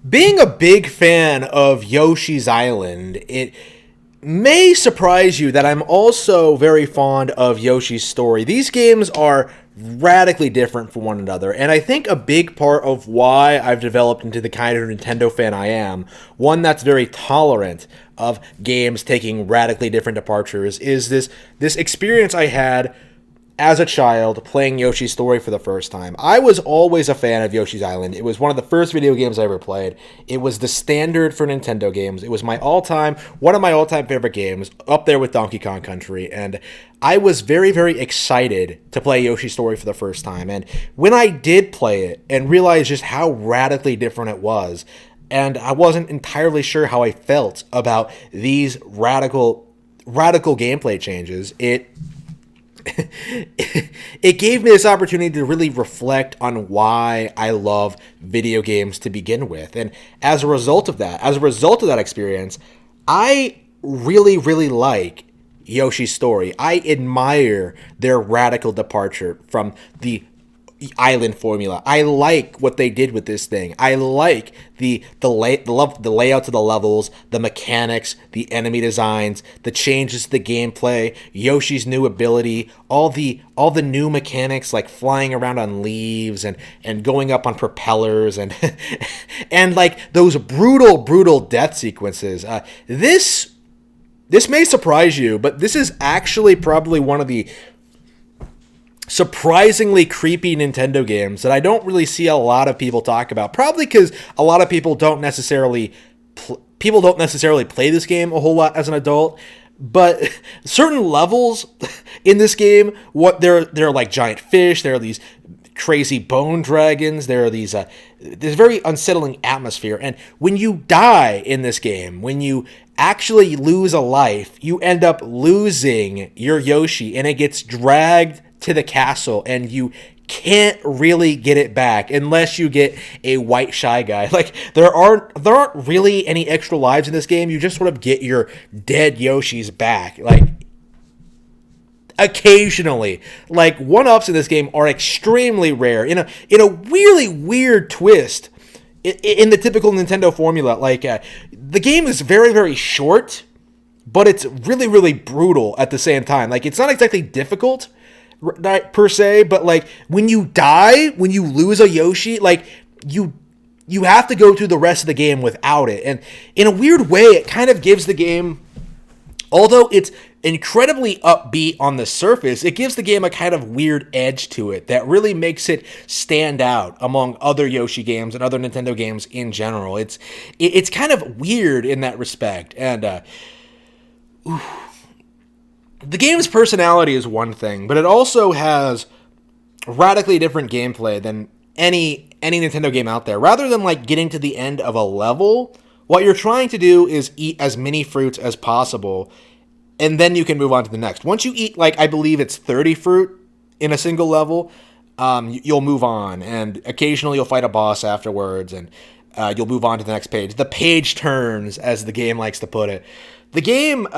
Being a big fan of Yoshi's Island, it may surprise you that I'm also very fond of Yoshi's Story. These games are radically different from one another, and I think a big part of why I've developed into the kind of Nintendo fan I am, one that's very tolerant of games taking radically different departures, is this experience I had as a child playing Yoshi's Story for the first time. I was always a fan of Yoshi's Island. It was one of the first video games I ever played. It was the standard for Nintendo games. It was one of my all-time favorite games, up there with Donkey Kong Country, and I was very, very excited to play Yoshi's Story for the first time. And when I did play it and realized just how radically different it was, and I wasn't entirely sure how I felt about these radical gameplay changes, it gave me this opportunity to really reflect on why I love video games to begin with. And as a result of that experience, I really, really like Yoshi's Story. I admire their radical departure from the island formula. I like what they did with this thing. I like the layouts of the levels, the mechanics, the enemy designs, the changes to the gameplay, Yoshi's new ability, all the new mechanics like flying around on leaves and going up on propellers and and like those brutal death sequences. This may surprise you, but this is actually probably one of the surprisingly creepy Nintendo games that I don't really see a lot of people talk about. Probably because a lot of people don't necessarily play this game a whole lot as an adult. But certain levels in this game, they're like giant fish. There are these crazy bone dragons. There are these this very unsettling atmosphere. And when you die in this game, when you actually lose a life, you end up losing your Yoshi, and it gets dragged to the castle, and you can't really get it back unless you get a white shy guy. Like there aren't really any extra lives in this game. You just sort of get your dead Yoshis back. Like occasionally, like one-ups in this game are extremely rare in a really weird twist in the typical Nintendo formula. Like the game is very, very short, but it's really, really brutal at the same time. Like it's not exactly difficult per se, but like when you die, when you lose a Yoshi, like you have to go through the rest of the game without it. And in a weird way, it kind of gives the game, although it's incredibly upbeat on the surface, it gives the game a kind of weird edge to it that really makes it stand out among other Yoshi games and other Nintendo games in general. It's kind of weird in that respect. And the game's personality is one thing, but it also has radically different gameplay than any Nintendo game out there. Rather than like getting to the end of a level, what you're trying to do is eat as many fruits as possible, and then you can move on to the next. Once you eat, like, I believe it's 30 fruit in a single level, you'll move on, and occasionally you'll fight a boss afterwards, and you'll move on to the next page. The page turns, as the game likes to put it. The game,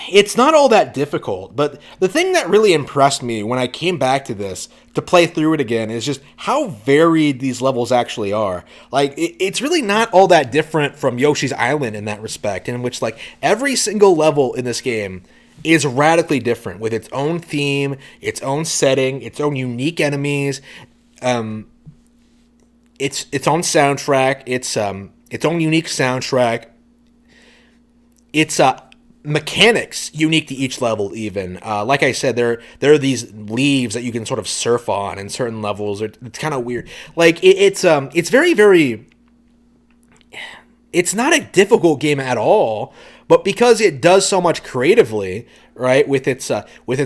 it's not all that difficult, but the thing that really impressed me when I came back to this to play through it again is just how varied these levels actually are. Like, it's really not all that different from Yoshi's Island in that respect, in which, like, every single level in this game is radically different with its own theme, its own setting, its own unique enemies, its own soundtrack, its own unique soundtrack. It's mechanics unique to each level even. Like I said, there are these leaves that you can sort of surf on in certain levels. It's kind of weird. Like it's very, very, it's not a difficult game at all, but because it does so much creatively, right, with its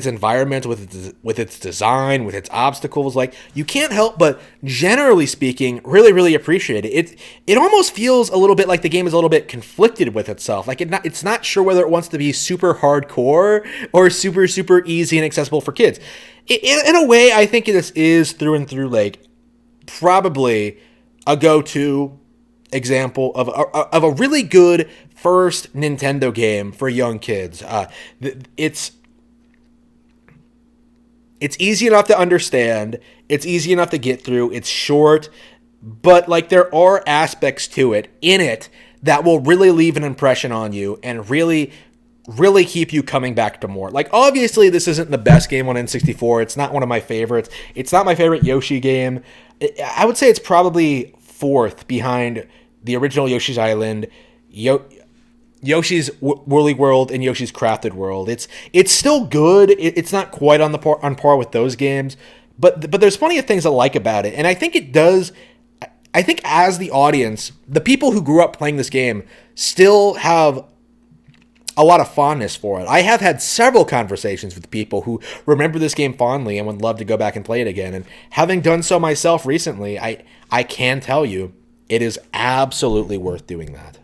environment, with its design, with its obstacles, like you can't help but, generally speaking, really, really appreciate it. It almost feels a little bit like the game is a little bit conflicted with itself. Like it's not sure whether it wants to be super hardcore or super, super easy and accessible for kids. In a way, I think this is through and through like probably a go-to example of a really good first Nintendo game for young kids. It's easy enough to understand. It's easy enough to get through. It's short, but like there are aspects to it in it that will really leave an impression on you and really keep you coming back to more. Like, obviously, this isn't the best game on N64. It's not one of my favorites. It's not my favorite Yoshi game. I would say it's probably fourth behind the original Yoshi's Island, Yoshi's Woolly World, and Yoshi's Crafted World. It's still good. It's not quite on par with those games, but there's plenty of things I like about it, and I think it does. I think as the audience, the people who grew up playing this game still have a lot of fondness for it. I have had several conversations with people who remember this game fondly and would love to go back and play it again. And having done so myself recently, I can tell you it is absolutely worth doing that.